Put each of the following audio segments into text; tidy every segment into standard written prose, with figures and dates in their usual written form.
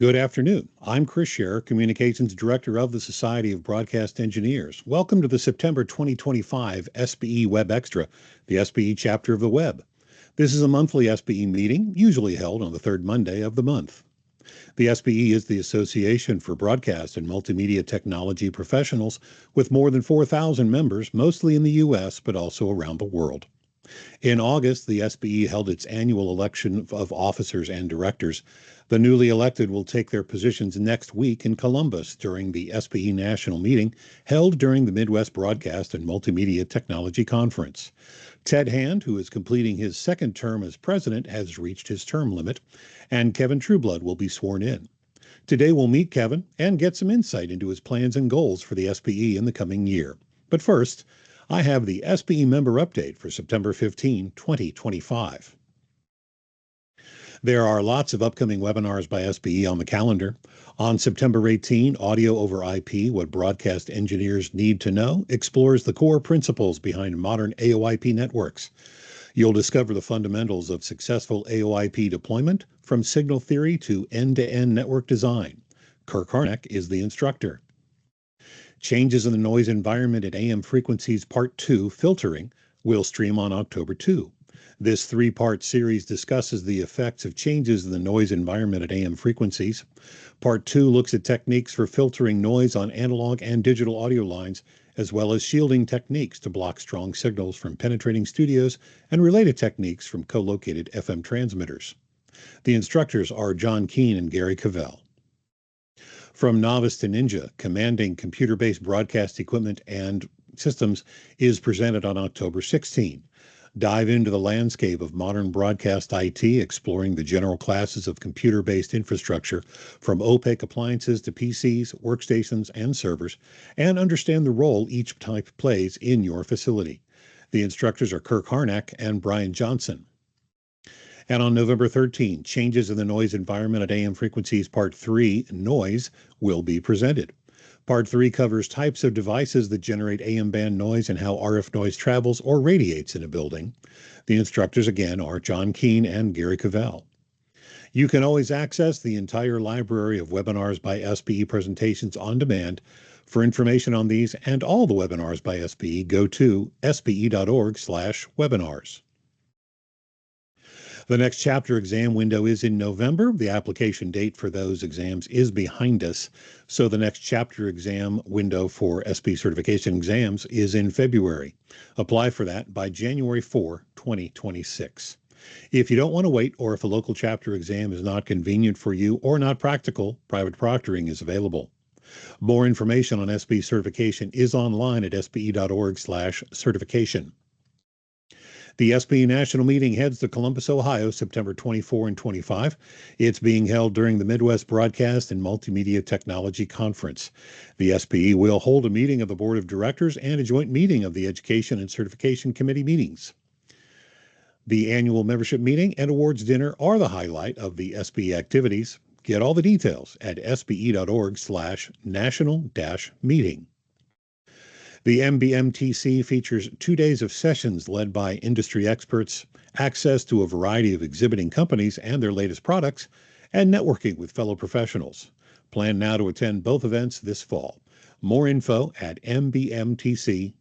Good afternoon. I'm Chris Scherer, Communications Director of the Society of Broadcast Engineers. Welcome to the September 2025 SBE WEBxtra, the SBE chapter of the Web. This is a monthly SBE meeting, usually held on the third Monday of the month. The SBE is the Association for Broadcast and Multimedia Technology Professionals with more than 4,000 members, mostly in the U.S., but also around the world. In August, the SBE held its annual election of officers and directors. The newly elected will take their positions next week in Columbus during the SBE National Meeting held during the Midwest Broadcast and Multimedia Technology Conference. Ted Hand, who is completing his second term as president, has reached his term limit, and Kevin Trueblood will be sworn in. Today we'll meet Kevin and get some insight into his plans and goals for the SBE in the coming year. But first, I have the SBE member update for September 15, 2025. There are lots of upcoming webinars by SBE on the calendar. On September 18, Audio over IP, What Broadcast Engineers Need to Know, explores the core principles behind modern AOIP networks. You'll discover the fundamentals of successful AOIP deployment, from signal theory to end-to-end network design. Kirk Harnack is the instructor. Changes in the Noise Environment at AM Frequencies Part 2, Filtering, will stream on October 2. This three-part series discusses the effects of changes in the noise environment at AM frequencies. Part 2 looks at techniques for filtering noise on analog and digital audio lines, as well as shielding techniques to block strong signals from penetrating studios and related techniques from co-located FM transmitters. The instructors are John Keane and Gary Cavell. From Novice to Ninja, Commanding Computer-Based Broadcast Equipment and Systems is presented on October 16. Dive into the landscape of modern broadcast IT, exploring the general classes of computer-based infrastructure, from opaque appliances to PCs, workstations, and servers, and understand the role each type plays in your facility. The instructors are Kirk Harnack and Brian Johnson. And on November 13, Changes in the Noise Environment at AM Frequencies Part 3, Noise, will be presented. Part 3 covers types of devices that generate AM band noise and how RF noise travels or radiates in a building. The instructors again are John Keane and Gary Cavell. You can always access the entire library of webinars by SBE presentations on demand. For information on these and all the webinars by SBE, go to sbe.org/webinars. The next chapter exam window is in November. The application date for those exams is behind us, so the next chapter exam window for SBE certification exams is in February. Apply for that by January 4, 2026. If you don't want to wait, or if a local chapter exam is not convenient for you or not practical, private proctoring is available. More information on SBE certification is online at sbe.org/certification. The SBE National Meeting heads to Columbus, Ohio, September 24 and 25. It's being held during the Midwest Broadcast and Multimedia Technology Conference. The SBE will hold a meeting of the Board of Directors and a joint meeting of the Education and Certification Committee meetings. The annual membership meeting and awards dinner are the highlight of the SBE activities. Get all the details at sbe.org/national-meeting. The MBMTC features 2 days of sessions led by industry experts, access to a variety of exhibiting companies and their latest products, and networking with fellow professionals. Plan now to attend both events this fall. More info at mbmtc.oab.org.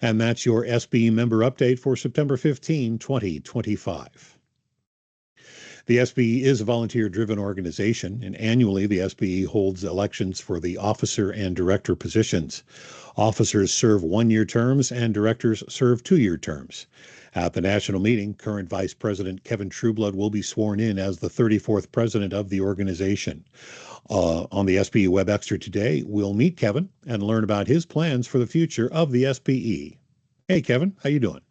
And that's your SBE member update for September 15, 2025. The SBE is a volunteer-driven organization, and annually the SBE holds elections for the officer and director positions. Officers serve 1-year terms and directors serve 2-year terms. At the national meeting, current Vice President Kevin Trueblood will be sworn in as the 34th president of the organization. On the SBE WEBxtra today, we'll meet Kevin and learn about his plans for the future of the SBE. Hey, Kevin, how you doing?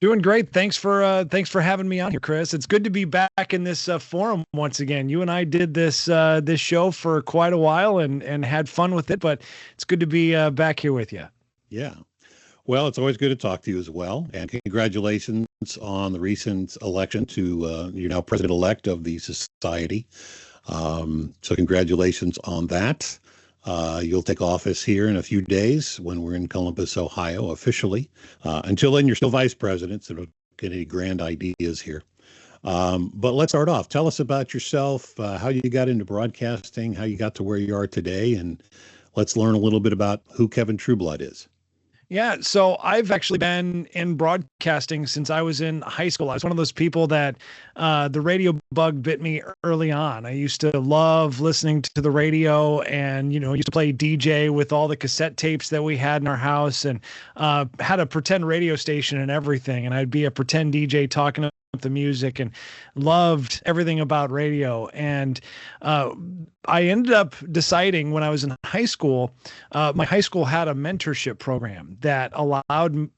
Doing great. Thanks for having me on here, Chris. It's good to be back in this forum once again. You and I did this show for quite a while and had fun with it, but it's good to be back here with you. Yeah. Well, it's always good to talk to you as well. And congratulations on the recent election to you're now president-elect of the society. So congratulations on that. You'll take office here in a few days when we're in Columbus, Ohio, officially. Until then, you're still vice president, so don't get any grand ideas here. But let's start off. Tell us about yourself, how you got into broadcasting, how you got to where you are today, and let's learn a little bit about who Kevin Trueblood is. Yeah, so I've actually been in broadcasting since I was in high school. I was one of those people that the radio bug bit me early on. I used to love listening to the radio, and used to play DJ with all the cassette tapes that we had in our house, and had a pretend radio station and everything. And I'd be a pretend DJ talking about the music, and loved everything about radio. And I ended up deciding when I was in high school, my high school had a mentorship program that allowed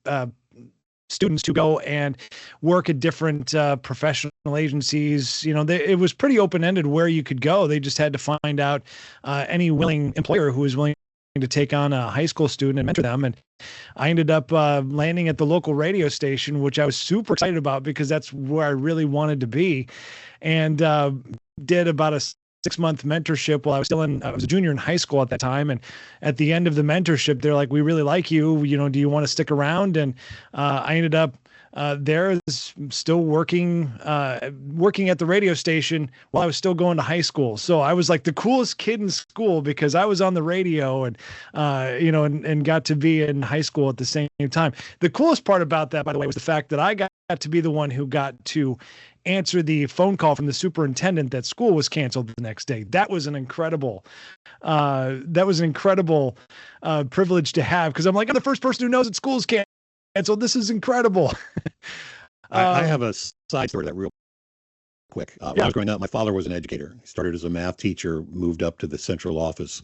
students to go and work at different professional agencies. It was pretty open-ended where you could go. They just had to find out any willing employer who was willing to take on a high school student and mentor them. And I ended up landing at the local radio station, which I was super excited about because that's where I really wanted to be. And did about a 6-month mentorship while I was a junior in high school at that time. And at the end of the mentorship, they're like, "We really like you. Do you want to stick around?" And I ended up there is still working at the radio station while I was still going to high school. So I was like the coolest kid in school because I was on the radio and and got to be in high school at the same time. The coolest part about that, by the way, was the fact that I got to be the one who got to answer the phone call from the superintendent that school was canceled the next day. That was an incredible privilege to have, because I'm like, I'm the first person who knows that school's canceled. And so this is incredible. I have a side story that real quick. When I was growing up, my father was an educator. He started as a math teacher, moved up to the central office,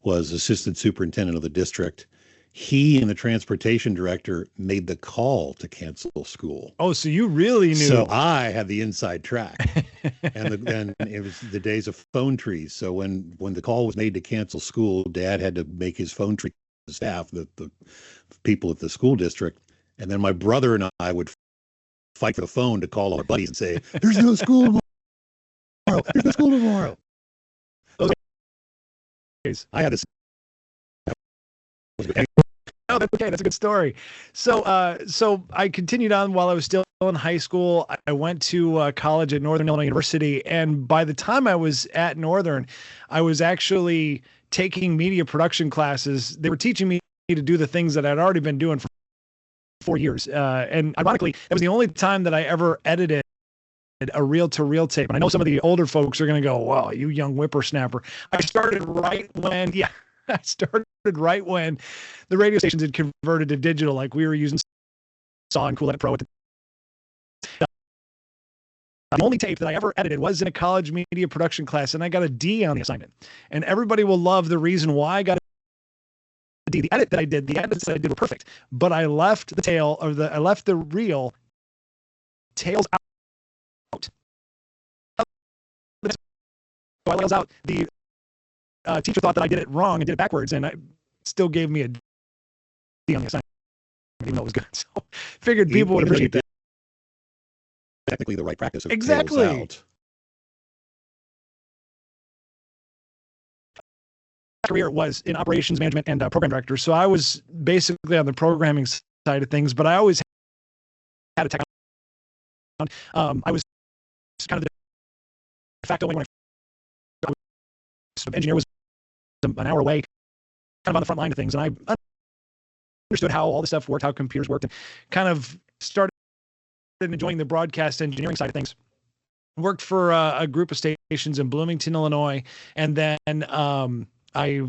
was assistant superintendent of the district. He and the transportation director made the call to cancel school. Oh, so you really knew. So I had the inside track. and it was the days of phone trees. So when the call was made to cancel school, Dad had to make his phone tree staff, the people at the school district. And then my brother and I would fight for the phone to call our buddies and say, "There's no school tomorrow. There's no school tomorrow." I had this. Oh, that's okay. That's a good story. So I continued on while I was still in high school. I went to college at Northern Illinois University. And by the time I was at Northern, I was actually taking media production classes. They were teaching me to do the things that I'd already been doing for 4 years. And ironically, it was the only time that I ever edited a reel-to-reel tape. And I know some of the older folks are going to go, "Wow, you young whippersnapper." I started right when the radio stations had converted to digital. Like, we were using Saw and Cool Edit Pro at the only tape that I ever edited was in a college media production class, and I got a D on the assignment. And everybody will love the reason why I got a D. The edits that I did were perfect, but I left the reel tails out. Tails out. The teacher thought that I did it wrong and did it backwards, and I still gave me a D on the assignment, even though it was good. So figured people would appreciate that. Technically the right practice of exactly. Tails out. Career was in operations management and program director. So I was basically on the programming side of things, but I always had a tech. I was kind of the de facto when I engineer was an hour away, kind of on the front line of things. And I understood how all this stuff worked, how computers worked, and kind of started enjoying the broadcast engineering side of things. Worked for a group of stations in Bloomington, Illinois. And then I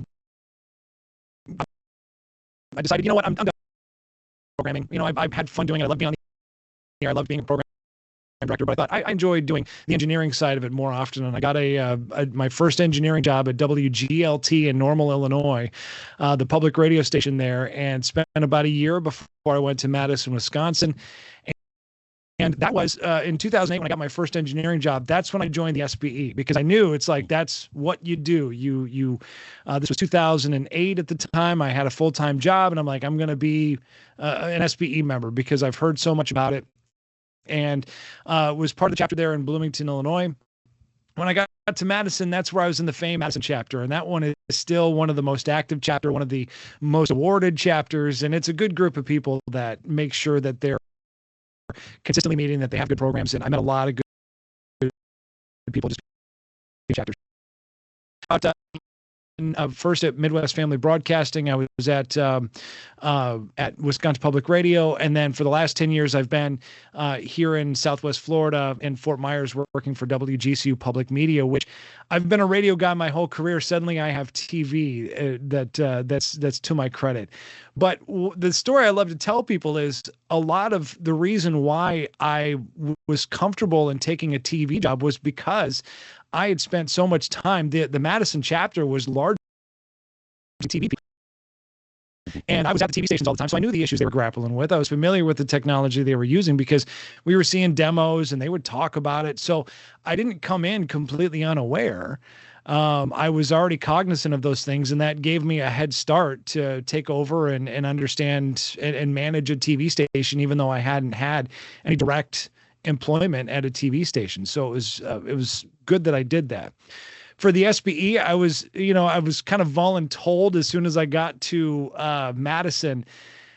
decided, you know what, I'm done programming. I've had fun doing it. I love being on the air. I love being a program director, but I thought I enjoyed doing the engineering side of it more often. And I got my first engineering job at WGLT in Normal, Illinois, the public radio station there, and spent about a year before I went to Madison, Wisconsin. And that was in 2008 when I got my first engineering job. That's when I joined the SBE, because I knew it's like that's what you do. This was 2008 at the time. I had a full-time job, and I'm like, I'm going to be an SBE member because I've heard so much about it. And was part of the chapter there in Bloomington, Illinois. When I got to Madison, that's where I was in the FAME Madison chapter. And that one is still one of the most active chapter, one of the most awarded chapters. And it's a good group of people that make sure that they're consistently meeting, that they have good programs. And I met a lot of people just chapter. First at Midwest Family Broadcasting, I was at Wisconsin Public Radio, and then for the last 10 years, I've been here in Southwest Florida in Fort Myers, working for WGCU Public Media. Which I've been a radio guy my whole career. Suddenly, I have TV. That's to my credit. But the story I love to tell people is a lot of the reason why I was comfortable in taking a TV job was because I had spent so much time. The Madison chapter was large TV people. And I was at the TV stations all the time, so I knew the issues they were grappling with. I was familiar with the technology they were using because we were seeing demos and they would talk about it. So I didn't come in completely unaware. I was already cognizant of those things, and that gave me a head start to take over and understand and manage a TV station, even though I hadn't had any direct employment at a TV station. So it was good that I did that. For the SBE, I was kind of voluntold as soon as I got to Madison.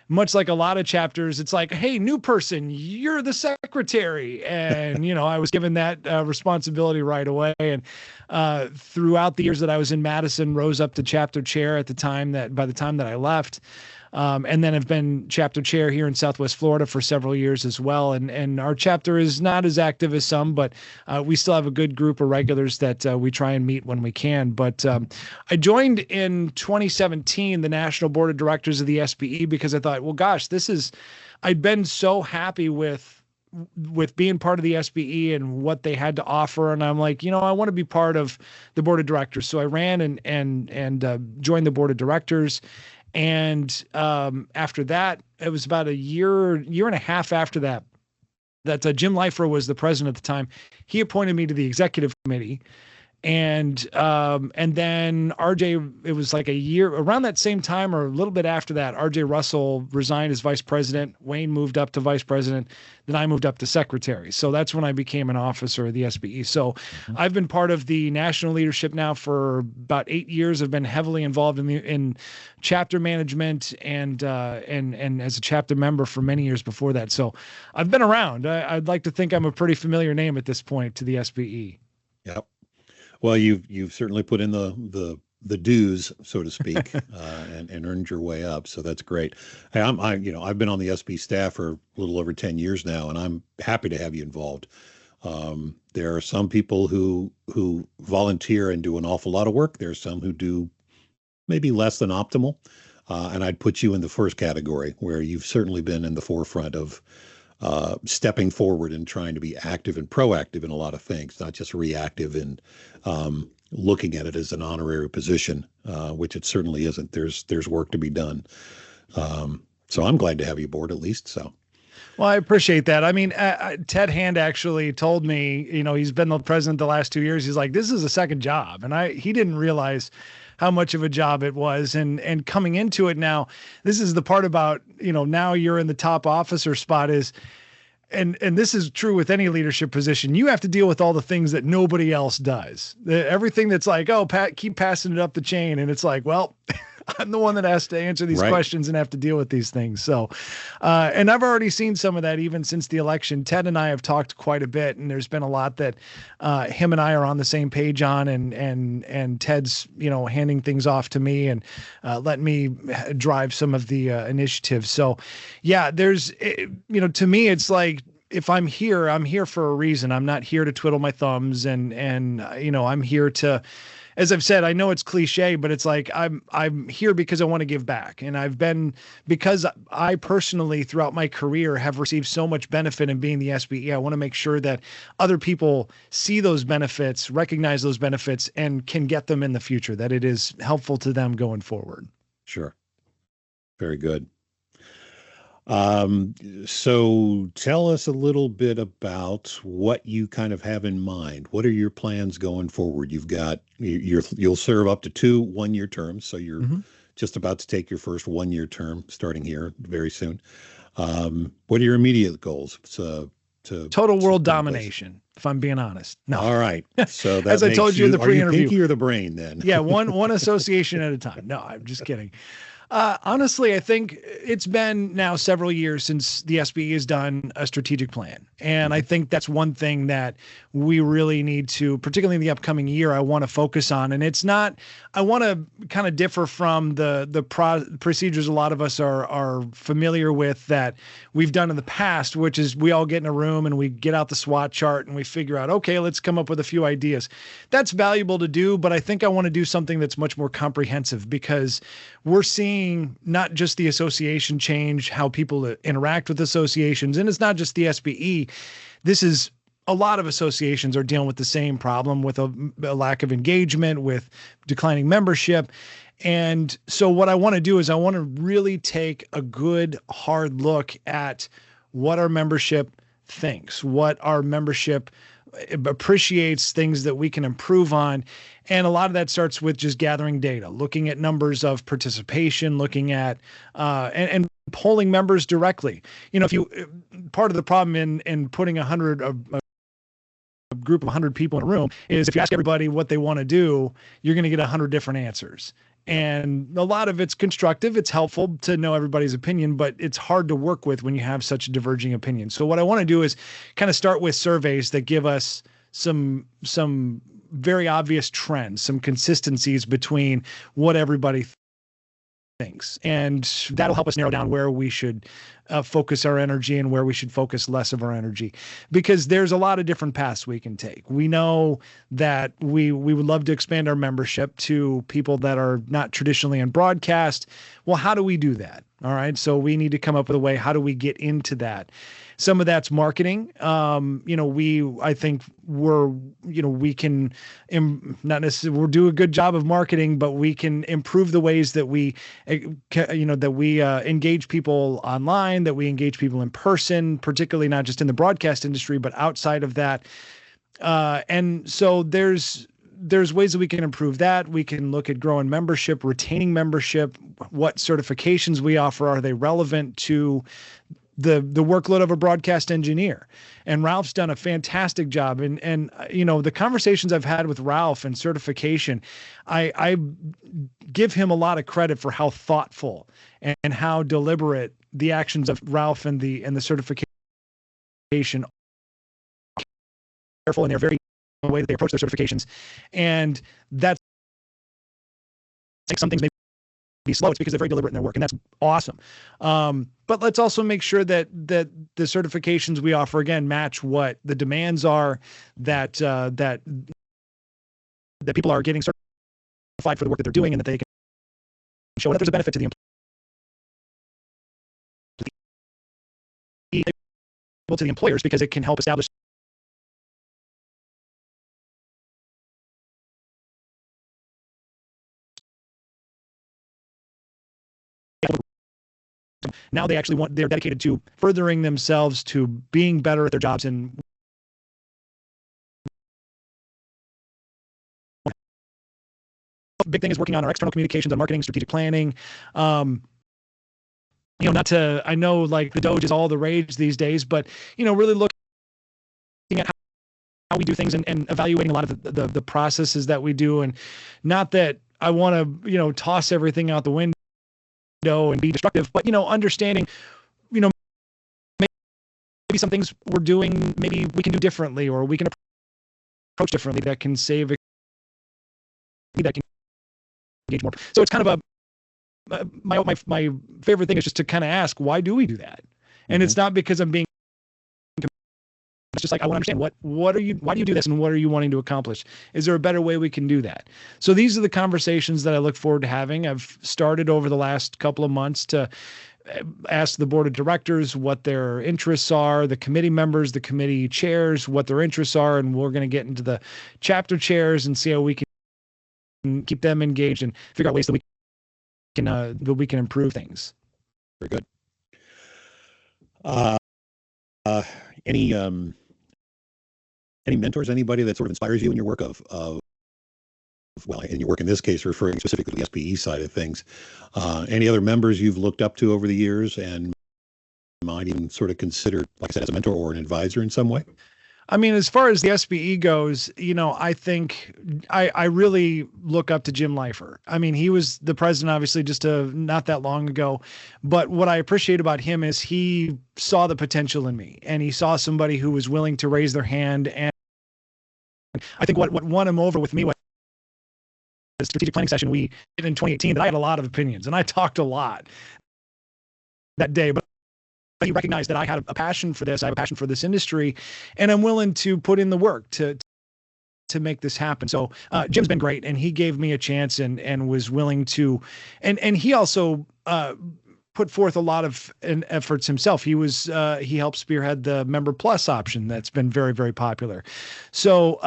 Much like a lot of chapters, it's like, hey, new person, you're the secretary. And, I was given that responsibility right away. And throughout the years that I was in Madison, rose up to chapter chair by the time that I left. And then I've been chapter chair here in Southwest Florida for several years as well. And our chapter is not as active as some, but we still have a good group of regulars that we try and meet when we can. But I joined in 2017 the National Board of Directors of the SBE because I thought, well, gosh, I'd been so happy with being part of the SBE and what they had to offer. And I'm like, I want to be part of the board of directors. So I ran and joined the board of directors. And after that, it was about a year and a half after that Jim Leifer was the president at the time. He appointed me to the executive committee. And then RJ, it was like a year around that same time or a little bit after that, RJ Russell resigned as vice president. Wayne moved up to vice president. Then I moved up to secretary. So that's when I became an officer of the SBE. So I've been part of the national leadership now for about 8 years. I've been heavily involved in chapter management and as a chapter member for many years before that. So I've been around. I'd like to think I'm a pretty familiar name at this point to the SBE. Yep. Well, you've certainly put in the dues, so to speak, and earned your way up. So that's great. Hey, I've been on the SB staff for a little over 10 years now, and I'm happy to have you involved. There are some people who volunteer and do an awful lot of work. There are some who do maybe less than optimal, and I'd put you in the first category, where you've certainly been in the forefront of stepping forward and trying to be active and proactive in a lot of things, not just reactive and looking at it as an honorary position, which it certainly isn't. There's work to be done. So I'm glad to have you aboard at least. So. Well, I appreciate that. I mean, Ted Hand actually told me, he's been the president the last 2 years. He's like, this is a second job. And he didn't realize how much of a job it was. And coming into it now, this is the part about, now you're in the top officer spot is, and this is true with any leadership position, you have to deal with all the things that nobody else does. Everything that's like, oh, keep passing it up the chain. And it's like, well, I'm the one that has to answer these questions and have to deal with these things. So, and I've already seen some of that even since the election. Ted and I have talked quite a bit, and there's been a lot that him and I are on the same page on, and Ted's, handing things off to me and letting me drive some of the initiatives. So yeah, there's, to me, it's like, if I'm here for a reason. I'm not here to twiddle my thumbs and I'm here to, as I've said, I know it's cliche, but it's like I'm here because I want to give back. And because I personally throughout my career have received so much benefit in being the SBE. I want to make sure that other people see those benefits, recognize those benefits, and can get them in the future, that it is helpful to them going forward. Sure. Very good. So tell us a little bit about what you kind of have in mind. What are your plans going forward? You'll serve up to 2 one-year terms. So you're just about to take your first 1-year term starting here very soon. What are your immediate goals? Total world domination, if I'm being honest. No. All right. So that as I told you in the pre-interview, are you pinky or the brain then? Yeah. One association at a time. No, I'm just kidding. Honestly, I think it's been now several years since the SBE has done a strategic plan. And I think that's one thing that we really need to, particularly in the upcoming year, I want to focus on. And it's not, I want to kind of differ from the procedures a lot of us are familiar with that we've done in the past, which is we all get in a room and we get out the SWOT chart and we figure out, okay, let's come up with a few ideas. That's valuable to do, but I think I want to do something that's much more comprehensive, because we're seeing not just the association change, how people interact with associations. And it's not just the SBE. This is a lot of associations are dealing with the same problem, with a lack of engagement, with declining membership. And so what I want to do is I want to really take a good hard look at what our membership thinks, what our membership appreciates, things that we can improve on. And a lot of that starts with just gathering data, looking at numbers of participation, looking at and polling members directly. You know, if you part of the problem in putting a group of 100 people in a room is if you ask everybody what they want to do, you're going to get 100 different answers. And a lot of it's constructive. It's helpful to know everybody's opinion, but it's hard to work with when you have such diverging opinions. So what I want to do is kind of start with surveys that give us some very obvious trends, some consistencies between what everybody thinks. And that'll help us narrow down where we should focus our energy and where we should focus less of our energy, because there's a lot of different paths we can take. We know that we would love to expand our membership to people that are not traditionally in broadcast. Well, how do we do that? All right. So we need to come up with a way. How do we get into that? Some of that's marketing. I think we can not necessarily we'll do a good job of marketing, but we can improve the ways that we engage people online, that we engage people in person, particularly not just in the broadcast industry, but outside of that. And so there's ways that we can improve that. We can look at growing membership, retaining membership, what certifications we offer. Are they relevant to the workload of a broadcast engineer? And Ralph's done a fantastic job. And the conversations I've had with Ralph and certification, I give him a lot of credit for how thoughtful and how deliberate the actions of Ralph and the certification are. Careful, and they're very the way that they approach their certifications. And that's like some things maybe be slow. It's because they're very deliberate in their work, and that's awesome. But let's also make sure that the certifications we offer, again, match what the demands are, that people are getting certified for the work that they're doing, and that they can show that there's a benefit to the employers, because it can help establish now they're dedicated to furthering themselves, to being better at their jobs. And big thing is working on our external communications, on marketing, strategic planning. I know like the Doge is all the rage these days, but really looking at how we do things and evaluating a lot of the processes that we do. And not that I want to, toss everything out the window and be destructive, but understanding, maybe some things we're doing, maybe we can do differently, or we can approach differently that can engage more. So it's kind of my favorite thing is just to kind of ask, why do we do that? And it's not because I'm being, it's just like, I want to understand why do you do this, and what are you wanting to accomplish? Is there a better way we can do that? So these are the conversations that I look forward to having. I've started over the last couple of months to ask the board of directors what their interests are, the committee members, the committee chairs, what their interests are, and we're going to get into the chapter chairs and see how we can keep them engaged and figure out ways that we can improve things. Very good. Any mentors, anybody that sort of inspires you in your work well, in your work in this case, referring specifically to the SBE side of things, any other members you've looked up to over the years and might even sort of consider, like I said, as a mentor or an advisor in some way? I mean, as far as the SBE goes, I think I really look up to Jim Leifer. I mean, he was the president, obviously, just not that long ago. But what I appreciate about him is he saw the potential in me, and he saw somebody who was willing to raise their hand. And I think what won him over with me was the strategic planning session we did in 2018, that I had a lot of opinions, and I talked a lot that day. But he recognized that I had a passion for this. I have a passion for this industry, and I'm willing to put in the work to make this happen. So Jim's been great, and he gave me a chance and was willing to, and he also put forth a lot of efforts himself. He helped spearhead the Member Plus option that's been very, very popular. So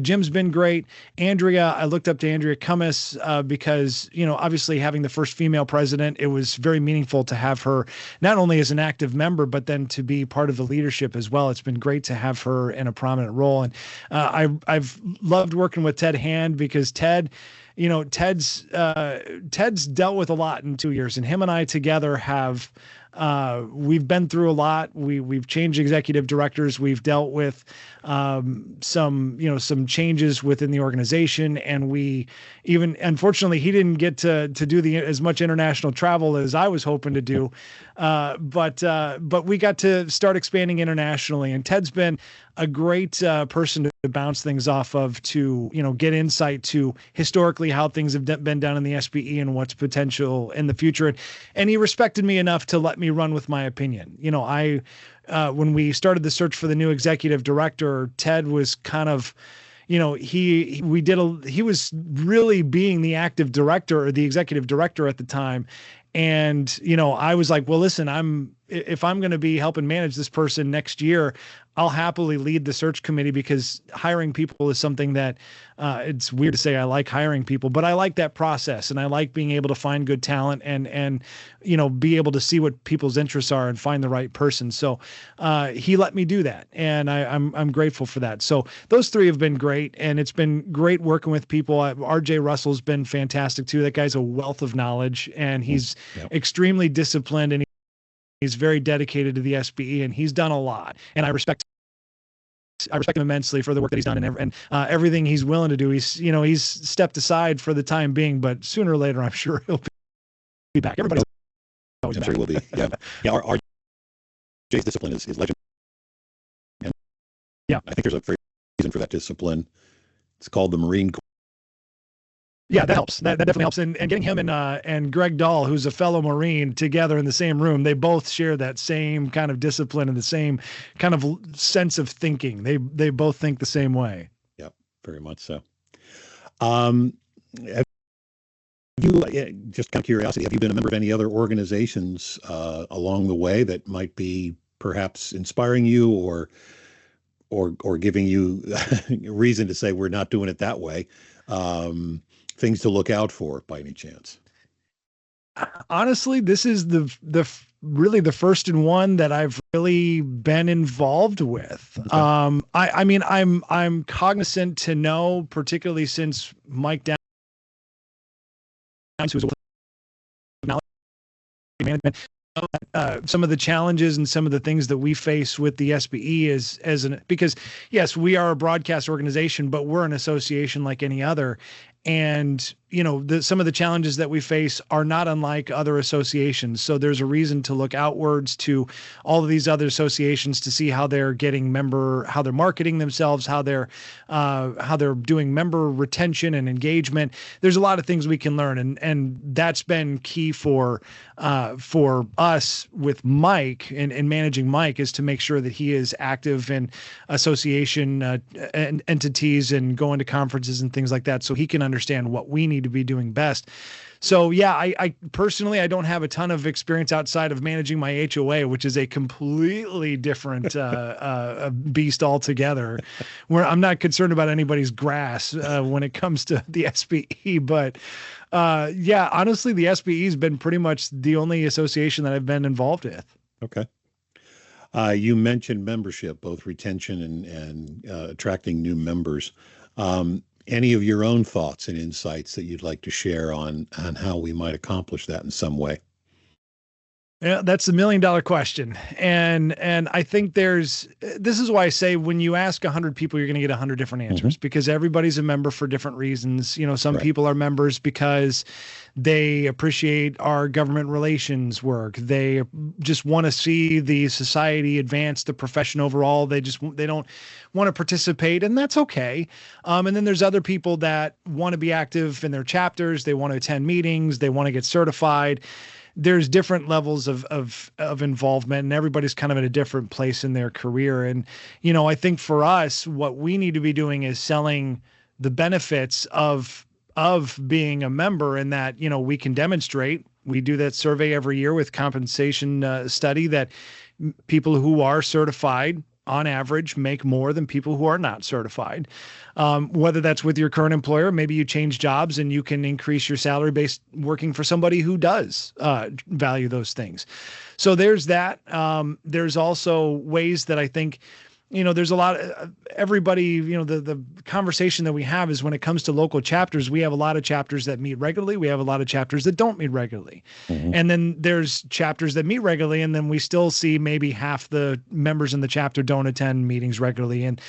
Jim's been great. Andrea, I looked up to Andrea Cummis because, obviously having the first female president, it was very meaningful to have her not only as an active member, but then to be part of the leadership as well. It's been great to have her in a prominent role. And I've loved working with Ted Hand because Ted's dealt with a lot in 2 years, and him and I together have we've been through a lot. We've changed executive directors. We've dealt with some changes within the organization, and we even, unfortunately, he didn't get to do as much international travel as I was hoping to do. But we got to start expanding internationally, and Ted's been a great person to bounce things off of, to get insight to historically how things have been done in the SBE and what's potential in the future. And he respected me enough to let me run with my opinion. When we started the search for the new executive director, Ted was kind of, he was really being the active director or the executive director at the time. And, I was like, well, listen, if I'm going to be helping manage this person next year, I'll happily lead the search committee, because hiring people is something that it's weird to say I like hiring people, but I like that process, and I like being able to find good talent and be able to see what people's interests are and find the right person. So he let me do that, and I'm grateful for that. So those three have been great, and it's been great working with people. RJ Russell's been fantastic too. That guy's a wealth of knowledge, and he's extremely disciplined, and he's very dedicated to the SBE, and he's done a lot, and I respect him immensely for the work that he's done, and everything he's willing to do. He's stepped aside for the time being, but sooner or later, I'm sure he'll be back. Everybody's always back. I'm sure he will be. Yeah. Our RJ's discipline is legendary. And I think there's a reason for that discipline. It's called the Marine Corps. Yeah, that helps. That definitely helps. And getting him and Greg Dahl, who's a fellow Marine, together in the same room, they both share that same kind of discipline and the same kind of sense of thinking. They both think the same way. Yeah, very much so. Have you, just kind of curiosity, have you been a member of any other organizations along the way that might be perhaps inspiring you or giving you reason to say we're not doing it that way? Things to look out for by any chance? Honestly, this is really the first and one that I've really been involved with. Okay. I mean, I'm cognizant to know, particularly since Mike Downs, who's a management, some of the challenges and some of the things that we face with the SBE because yes, we are a broadcast organization, but we're an association like any other. And, some of the challenges that we face are not unlike other associations. So there's a reason to look outwards to all of these other associations to see how they're how they're marketing themselves, how they're doing member retention and engagement. There's a lot of things we can learn. And that's been key for us with Mike and managing Mike, is to make sure that he is active in association entities and going to conferences and things like that, so he can understand what we need to be doing best. So yeah, I personally, I don't have a ton of experience outside of managing my HOA, which is a completely different beast altogether, where I'm not concerned about anybody's grass when it comes to the SBE. But yeah, honestly, the SBE has been pretty much the only association that I've been involved with. Okay. You mentioned membership, both retention and attracting new members. Any of your own thoughts and insights that you'd like to share on how we might accomplish that in some way? Yeah, that's the $1 million question. And I think this is why I say when you ask 100 people, you're going to get 100 different answers because everybody's a member for different reasons. You know, some people are members because they appreciate our government relations work. They just want to see the society advance the profession overall. They don't want to participate, and that's okay. And then there's other people that want to be active in their chapters. They want to attend meetings. They want to get certified. There's different levels of involvement, and everybody's kind of in a different place in their career. And, you know, I think for us, what we need to be doing is selling the benefits of being a member, and that, you know, we can demonstrate. We do that survey every year with compensation study that people who are certified on average make more than people who are not certified. Whether that's with your current employer, maybe you change jobs and you can increase your salary based working for somebody who does value those things. So there's that. There's also ways that I think, you know, there's a lot of everybody, you know, the conversation that we have is when it comes to local chapters, we have a lot of chapters that meet regularly. We have a lot of chapters that don't meet regularly. And then there's chapters that meet regularly. And then we still see maybe half the members in the chapter don't attend meetings regularly. And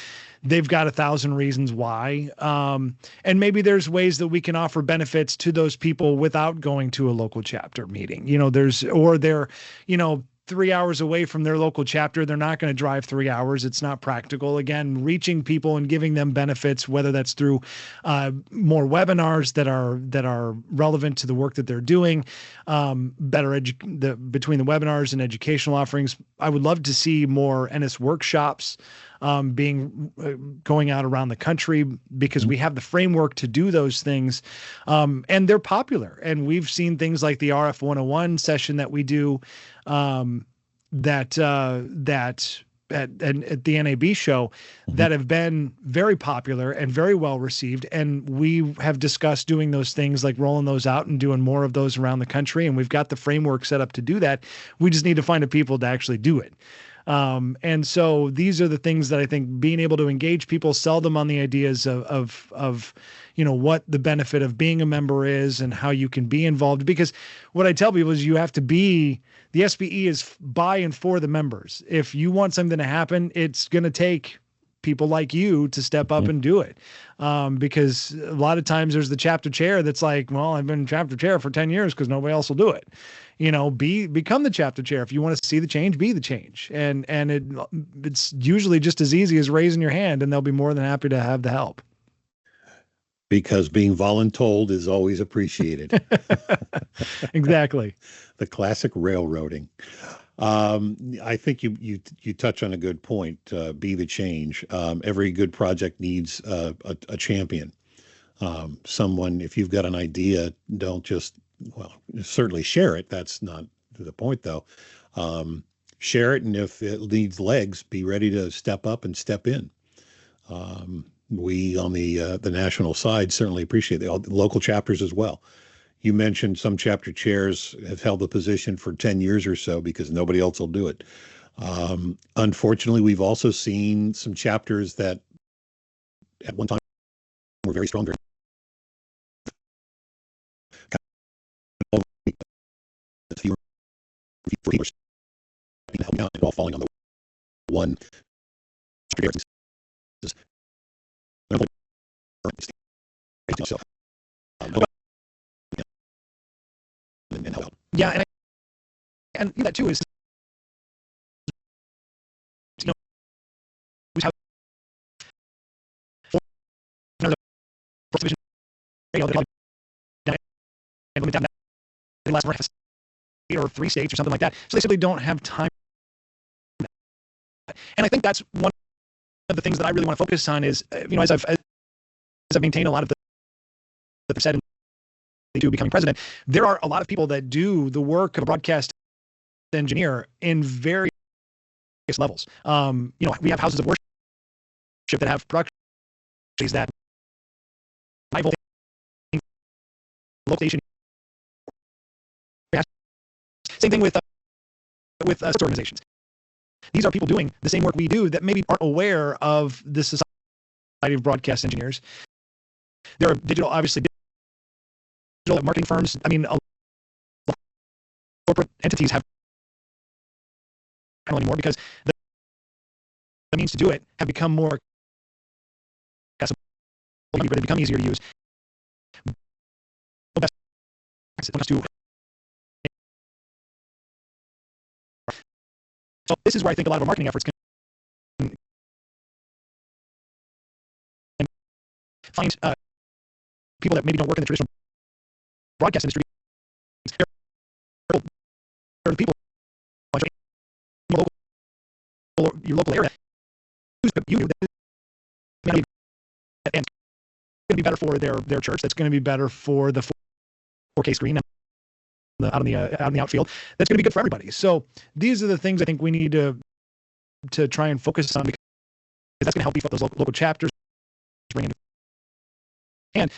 they've got 1,000 reasons why. And maybe there's ways that we can offer benefits to those people without going to a local chapter meeting. You know, they're, you know, 3 hours away from their local chapter. They're not going to drive 3 hours. It's not practical. Again, reaching people and giving them benefits, whether that's through more webinars that are relevant to the work that they're doing, between the webinars and educational offerings. I would love to see more NS workshops going out around the country, because we have the framework to do those things. And they're popular. And we've seen things like the RF 101 session that we do, that at the NAB show, that have been very popular and very well received. And we have discussed doing those things, like rolling those out and doing more of those around the country. And we've got the framework set up to do that. We just need to find the people to actually do it. And so these are the things that I think being able to engage people, sell them on the ideas of, you know, what the benefit of being a member is and how you can be involved. Because what I tell people is the SBE is by and for the members. If you want something to happen, it's going to take people like you to step up and do it. Because a lot of times there's the chapter chair that's like, well, I've been chapter chair for 10 years because nobody else will do it. You know, become the chapter chair. If you want to see the change, be the change. And it's usually just as easy as raising your hand, and they'll be more than happy to have the help. Because being voluntold is always appreciated. Exactly. The classic railroading. I think you touch on a good point. Be the change. Every good project needs a champion. Someone, if you've got an idea, don't just, well, certainly share it. That's not the point, though. Share it, and if it needs legs, be ready to step up and step in. We on the national side certainly appreciate the local chapters as well. You mentioned some chapter chairs have held the position for 10 years or so because nobody else will do it. Unfortunately, we've also seen some chapters that at one time were very strong. All falling on the one. Yeah, and that too is, you know, we have division, and down the last 8 or 3 states or something like that. So they simply don't have time. And I think that's one of the things that I really want to focus on is, you know, as I've maintained a lot of the said to becoming president, there are a lot of people that do the work of a broadcast engineer in various levels. You know, we have houses of worship that have production that high voltage, low station. Same thing with sports organizations. These are people doing the same work we do that maybe aren't aware of the Society of Broadcast Engineers. There are obviously digital marketing firms. I mean, corporate entities have anymore because the means to do it have become more accessible, they've become easier to use. So this is where I think a lot of our marketing efforts can find people that maybe don't work in the traditional broadcast industry. They're the people in your local area you do. And it's going to be better for their church. That's going to be better for the 4K screen out in the outfield. That's going to be good for everybody. So these are the things I think we need to try and focus on, because that's going to help beef up those local chapters, and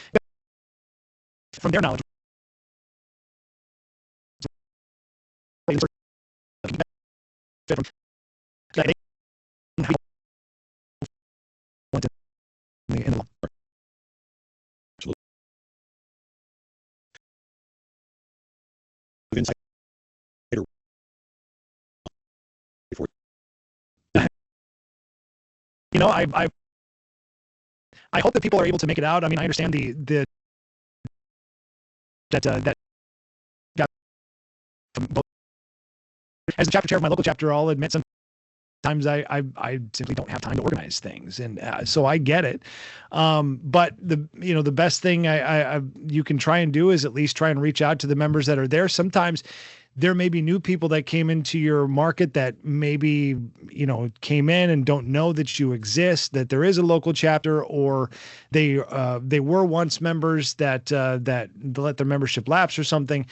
from their knowledge. You know, I hope that people are able to make it out. I mean, I understand that as the chapter chair of my local chapter, I'll admit sometimes I simply don't have time to organize things, and so I get it. But the best thing you can try and do is at least try and reach out to the members that are there. Sometimes there may be new people that came into your market that maybe, came in and don't know that you exist, that there is a local chapter, or they were once members that let their membership lapse or something.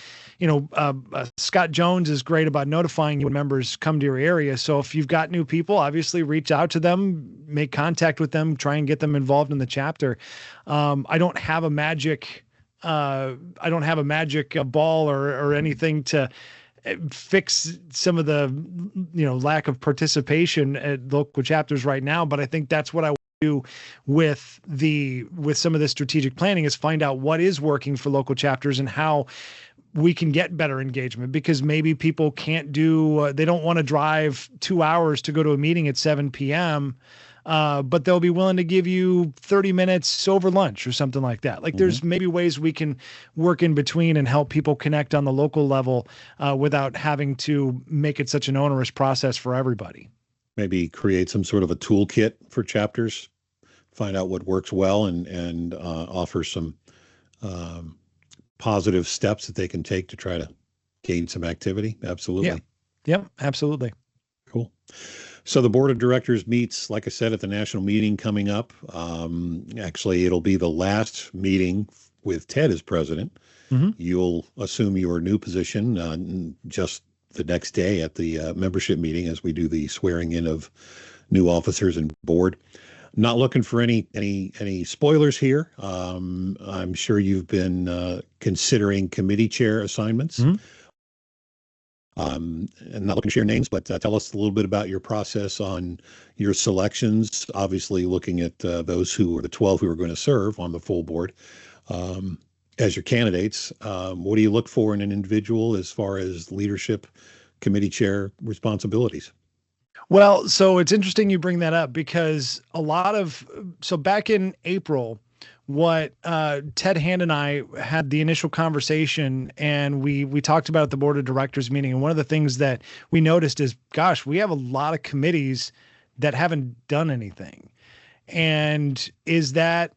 Scott Jones is great about notifying you when members come to your area. So if you've got new people, obviously reach out to them, make contact with them, try and get them involved in the chapter. I don't have a magic ball or anything to fix some of the lack of participation at local chapters right now, but I think that's what I want to do with some of the strategic planning, is find out what is working for local chapters and how we can get better engagement, because maybe people can't they don't want to drive 2 hours to go to a meeting at 7 p.m. But they'll be willing to give you 30 minutes over lunch or something like that. Like, there's maybe ways we can work in between and help people connect on the local level without having to make it such an onerous process for everybody. Maybe create some sort of a toolkit for chapters, find out what works well, and offer some positive steps that they can take to try to gain some activity. Absolutely. Yeah. Yep, absolutely. Cool. So the board of directors meets, like I said, at the national meeting coming up. Actually, it'll be the last meeting with Ted as president. You'll assume your new position just the next day at the membership meeting, as we do the swearing in of new officers and board. Not looking for any spoilers here. I'm sure you've been considering committee chair assignments. And not looking to share names, but tell us a little bit about your process on your selections. Obviously, looking at those who are the 12 who are going to serve on the full board as your candidates. What do you look for in an individual as far as leadership, committee chair responsibilities? Well, so it's interesting you bring that up, because back in April, what Ted Hand and I had the initial conversation, and we talked about at the board of directors meeting. And one of the things that we noticed is, gosh, we have a lot of committees that haven't done anything. And was that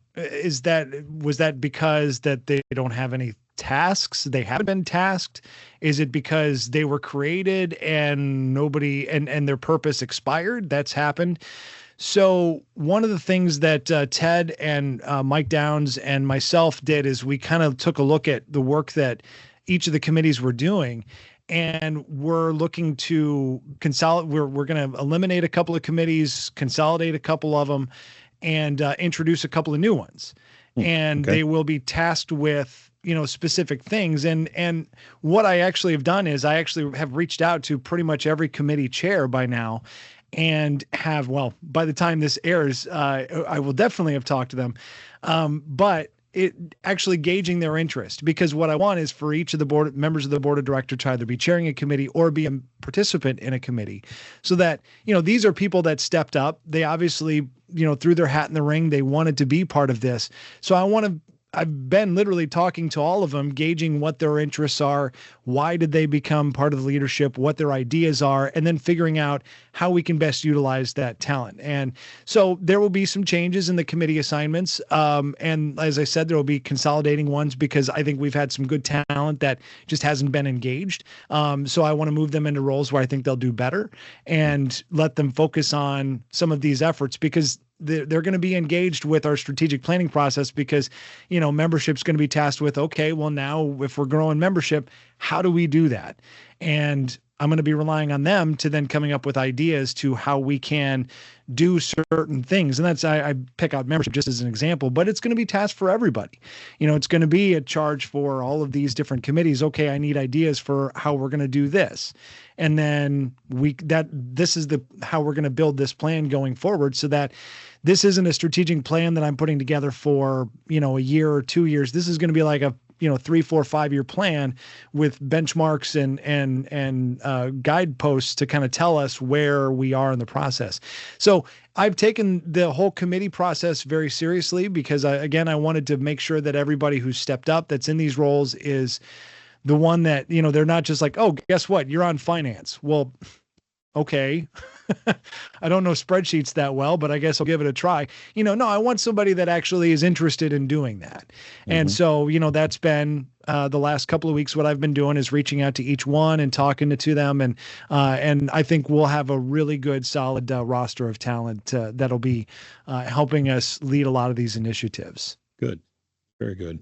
because that they don't have any tasks? They haven't been tasked? Is it because they were created and nobody and their purpose expired? That's happened. So one of the things that Ted and Mike Downs and myself did is we kind of took a look at the work that each of the committees were doing, and we're looking to consolidate. We're going to eliminate a couple of committees, consolidate a couple of them, and introduce a couple of new ones. And they will be tasked with specific things. And what I actually have done is I actually have reached out to pretty much every committee chair by now, and by the time this airs, I will definitely have talked to them. But it actually gauging their interest, because what I want is for each of the members of the board of directors to either be chairing a committee or be a participant in a committee, so that, these are people that stepped up. They obviously, threw their hat in the ring. They wanted to be part of this. So I've been literally talking to all of them, gauging what their interests are, why did they become part of the leadership, what their ideas are, and then figuring out how we can best utilize that talent. And so there will be some changes in the committee assignments. And as I said, there will be consolidating ones, because I think we've had some good talent that just hasn't been engaged. So I want to move them into roles where I think they'll do better and let them focus on some of these efforts, because they're going to be engaged with our strategic planning process, because, membership's going to be tasked with, okay, well, now if we're growing membership, how do we do that? And I'm going to be relying on them to then coming up with ideas to how we can do certain things. And that's, I pick out membership just as an example, but it's going to be tasked for everybody. It's going to be a charge for all of these different committees. Okay, I need ideas for how we're going to do this. And then this is how we're going to build this plan going forward, so that this isn't a strategic plan that I'm putting together for, a year or 2 years. This is going to be like a 3, 4, 5-year plan with benchmarks and guideposts to kind of tell us where we are in the process. So I've taken the whole committee process very seriously, because I wanted to make sure that everybody who stepped up that's in these roles is the one that, they're not just like, oh, guess what? You're on finance. Well, okay. I don't know spreadsheets that well, but I guess I'll give it a try. No, I want somebody that actually is interested in doing that. Mm-hmm. And so, that's been the last couple of weeks. What I've been doing is reaching out to each one and talking to them. And I think we'll have a really good, solid roster of talent that'll be helping us lead a lot of these initiatives. Good. Very good.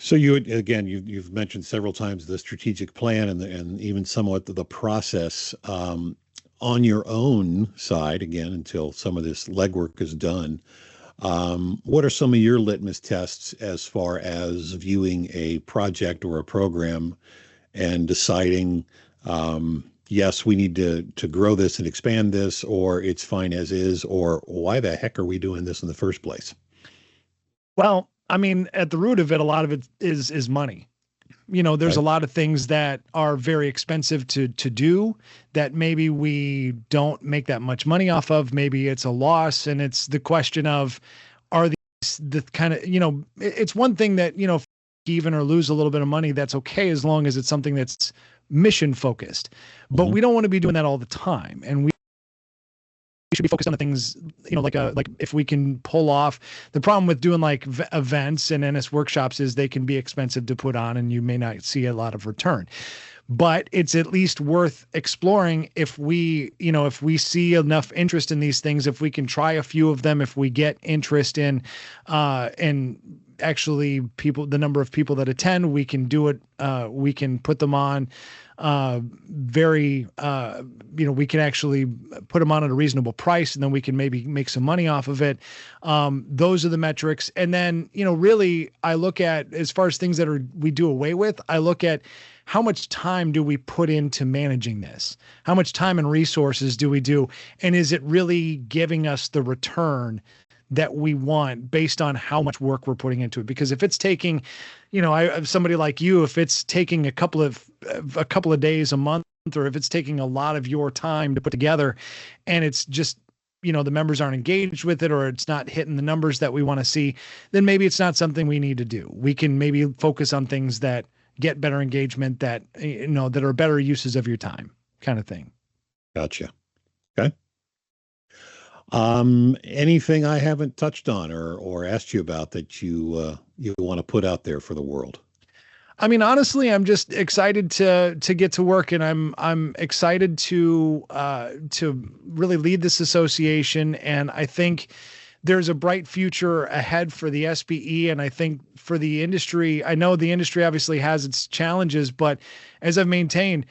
So you've mentioned several times the strategic plan and even somewhat the process on your own side, again, until some of this legwork is done. What are some of your litmus tests as far as viewing a project or a program and deciding, yes, we need to grow this and expand this, or it's fine as is, or why the heck are we doing this in the first place? Well, I mean, at the root of it, a lot of it is money. There's a lot of things that are very expensive to do that maybe we don't make that much money off of. Maybe it's a loss. And it's the question of, are these the kind of, it's one thing that, even or lose a little bit of money, that's okay, as long as it's something that's mission focused. But we don't want to be doing that all the time. And we should be focused on the things, like if we can pull off. The problem with doing like events and NS workshops is they can be expensive to put on, and you may not see a lot of return. But it's at least worth exploring if we see enough interest in these things, if we can try a few of them, if we get interest in actually the number of people that attend, we can do it. We can put them on we can actually put them on at a reasonable price, and then we can maybe make some money off of it. Those are the metrics. And then, really I look at, as far as things that we do away with, I look at how much time do we put into managing this? How much time and resources do we do? And is it really giving us the return that we want based on how much work we're putting into it? Because if it's taking, somebody like you, if it's taking a couple of days a month, or if it's taking a lot of your time to put together, and it's just, the members aren't engaged with it, or it's not hitting the numbers that we want to see, then maybe it's not something we need to do. We can maybe focus on things that get better engagement, that, that are better uses of your time, kind of thing. Gotcha. Okay. Anything I haven't touched on or asked you about that you want to put out there for the world? I mean, honestly, I'm just excited to get to work, and I'm excited to really lead this association. And I think there's a bright future ahead for the SBE, and I think for the industry. I know the industry obviously has its challenges, but as I've maintained,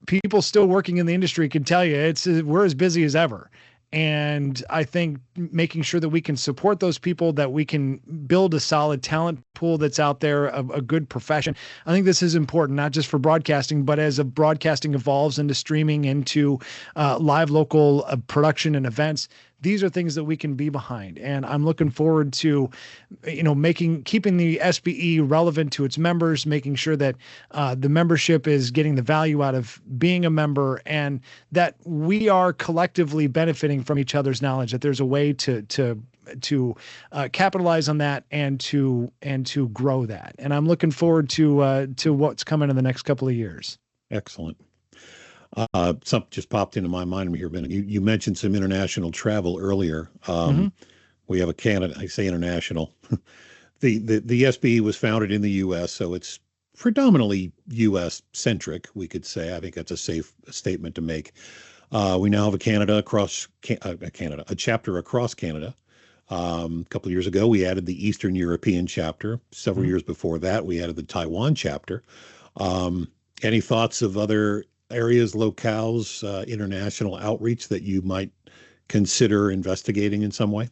people still working in the industry can tell you we're as busy as ever. And I think, making sure that we can support those people, that we can build a solid talent pool that's out there, a good profession. I think this is important, not just for broadcasting, but as broadcasting evolves into streaming, into live local production and events. These are things that we can be behind. And I'm looking forward to, keeping the SBE relevant to its members, making sure that the membership is getting the value out of being a member, and that we are collectively benefiting from each other's knowledge, that there's a way to capitalize on that and to grow that. And I'm looking forward to what's coming in the next couple of years. Excellent. Something just popped into my mind here, Ben. You mentioned some international travel earlier. We have a Canada, I say international. The SBE was founded in the U.S., so it's predominantly U.S. centric, we could say. I think that's a safe statement to make. We now have a chapter across Canada. A couple of years ago, we added the Eastern European chapter. Several years before that, we added the Taiwan chapter. Any thoughts of other areas, locales, international outreach that you might consider investigating in some way?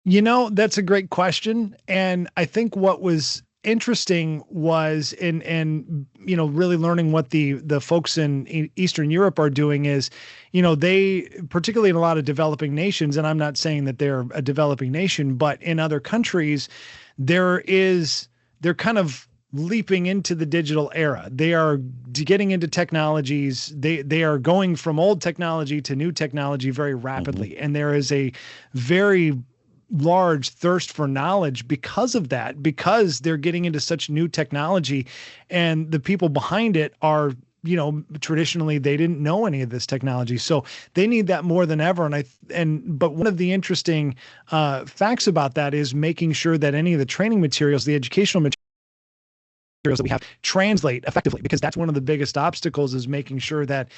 That's a great question. And I think what was interesting was really learning what the folks in Eastern Europe are doing is, they, particularly in a lot of developing nations, and I'm not saying that they're a developing nation, but in other countries, they're kind of leaping into the digital era. They are getting into technologies. They are going from old technology to new technology very rapidly. And there is a very large thirst for knowledge because of that, because they're getting into such new technology, and the people behind it are, traditionally they didn't know any of this technology. So they need that more than ever. But one of the interesting facts about that is making sure that any of the training materials, the educational materials that we have, translate effectively, because that's one of the biggest obstacles, is making sure that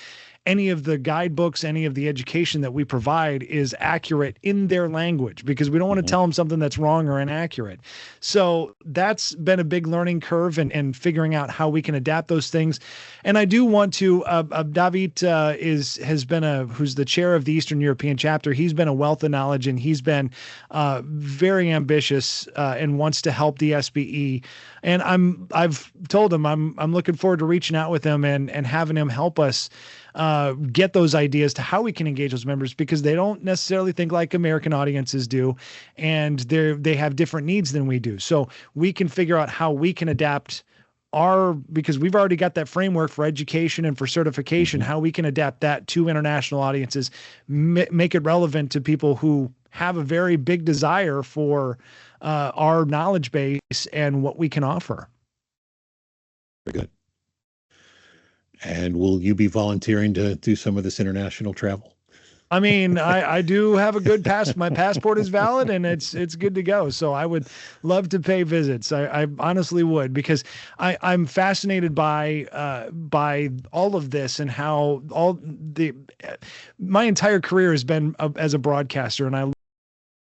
any of the guidebooks, any of the education that we provide is accurate in their language, because we don't want to tell them something that's wrong or inaccurate. So that's been a big learning curve, and figuring out how we can adapt those things. And I do want to, David who's the chair of the Eastern European chapter. He's been a wealth of knowledge, and he's been very ambitious and wants to help the SBE. And I've told him I'm looking forward to reaching out with him and having him help us get those ideas to how we can engage those members, because they don't necessarily think like American audiences do, and they have different needs than we do. So we can figure out how we can adapt because we've already got that framework for education and for certification, how we can adapt that to international audiences, make it relevant to people who have a very big desire for our knowledge base and what we can offer. Very good. And will you be volunteering to do some of this international travel? I mean, I do have a good my passport is valid, and it's good to go. So I would love to pay visits. I honestly would, because I'm fascinated by all of this, and how my entire career has been as a broadcaster, and I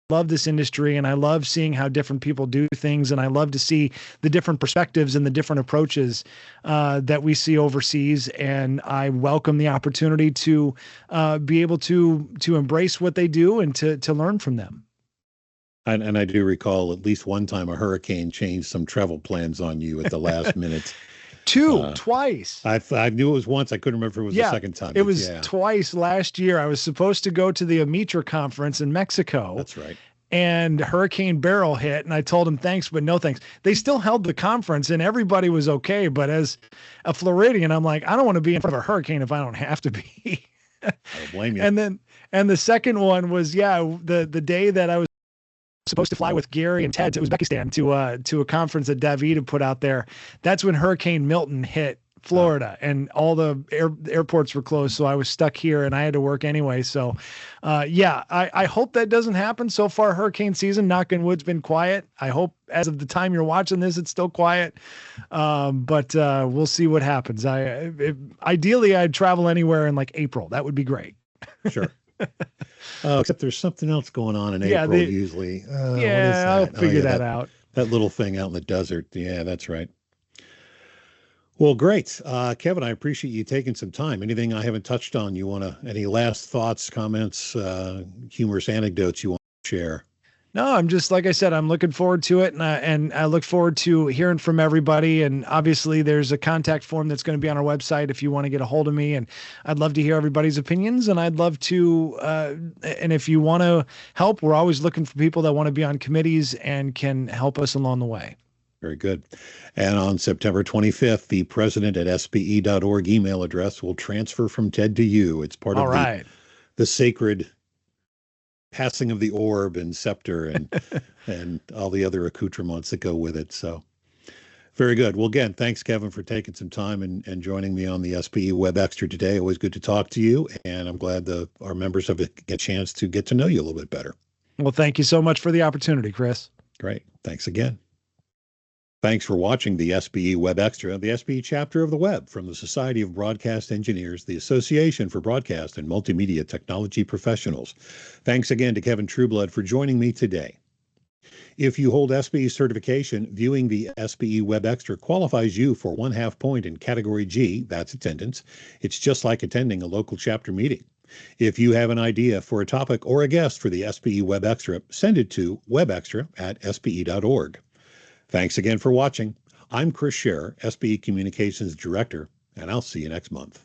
love this industry, and I love seeing how different people do things, and I love to see the different perspectives and the different approaches that we see overseas. And I welcome the opportunity to be able to embrace what they do and to learn from them. And I do recall at least one time a hurricane changed some travel plans on you at the last minute. Twice. I knew it was once. I couldn't remember if it was the second time. It was twice last year. I was supposed to go to the WEBxtra conference in Mexico. That's right. And Hurricane Beryl hit, and I told them thanks, but no thanks. They still held the conference, and everybody was okay. But as a Floridian, I'm like, I don't want to be in front of a hurricane if I don't have to be. I don't blame you. And the second one was, the day that I was supposed to fly with Gary and Ted to Uzbekistan to a conference that David had put out there. That's when Hurricane Milton hit Florida, and all the airports were closed. So I was stuck here, and I had to work anyway. So, I hope that doesn't happen. So far, hurricane season, knock on wood's been quiet. I hope as of the time you're watching this, it's still quiet. But we'll see what happens. Ideally, I'd travel anywhere in like April. That would be great. Sure. Except there's something else going on in April usually. What is that? I'll figure that out. That little thing out in the desert. Yeah, that's right. Well, great. Kevin, I appreciate you taking some time. Anything I haven't touched on, any last thoughts, comments, humorous anecdotes you want share. No, I'm just, like I said, I'm looking forward to it, and I look forward to hearing from everybody. And obviously, there's a contact form that's going to be on our website if you want to get a hold of me. And I'd love to hear everybody's opinions. And I'd love to, and if you want to help, we're always looking for people that want to be on committees and can help us along the way. Very good. And on September 25th, the president at SBE.org email address will transfer from Ted to you. It's part of the sacred passing of the orb and scepter and all the other accoutrements that go with it. So very good. Well, again, thanks, Kevin, for taking some time and joining me on the SBE WEBxtra today. Always good to talk to you. And I'm glad our members have a chance to get to know you a little bit better. Well, thank you so much for the opportunity, Chris. Great. Thanks again. Thanks for watching the SBE WEBxtra, the SBE chapter of the web from the Society of Broadcast Engineers, the Association for Broadcast and Multimedia Technology Professionals. Thanks again to Kevin Trueblood for joining me today. If you hold SBE certification, viewing the SBE WEBxtra qualifies you for 1/2 point in Category G, that's attendance. It's just like attending a local chapter meeting. If you have an idea for a topic or a guest for the SBE WEBxtra, send it to webextra@sbe.org. Thanks again for watching. I'm Chris Scherer, SBE Communications Director, and I'll see you next month.